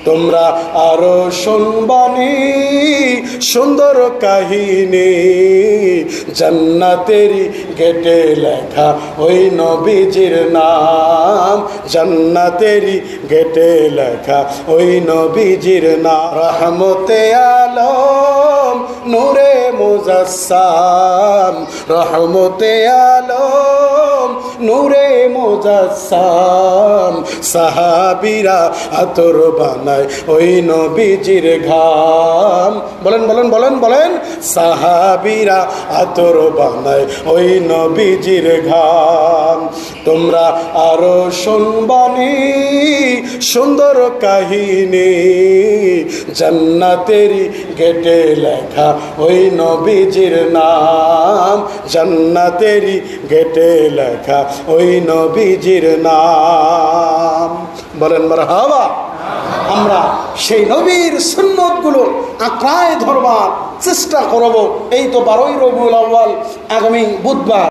তোমরা আরো শুনবানি সুন্দর কাহিনী, জান্নাতেরই গেটে লেখা ওই নবীজির নাম, জান্নাতেরই গেটে লেখা ওই নবীজির নাম। রহমতে আলম নূরে মুজাসসাম, রহমতে আলম নূরে মুজাসসাম, সাহাবীরা আতর বানায় ওই নবীজির ঘাম। বলেন বলেন বলেন বলেন, সাহাবীরা আতর বানায় ওই নবীজির ঘাম। তোমরা আরো শুনবানি সুন্দর কাহিনী, জান্নাতেরই গেটে লেখা ওই নবীজির নাম, জান্নাতেরই গেটে লেখা ওই নবীজির নাম। বলেন মারহাবা। আমরা সেই নবীর সুন্নতগুলো আঁকড়ায় ধরবার চেষ্টা করব। এই তো 12ই রবিউল আউয়াল, আগামী বুধবার।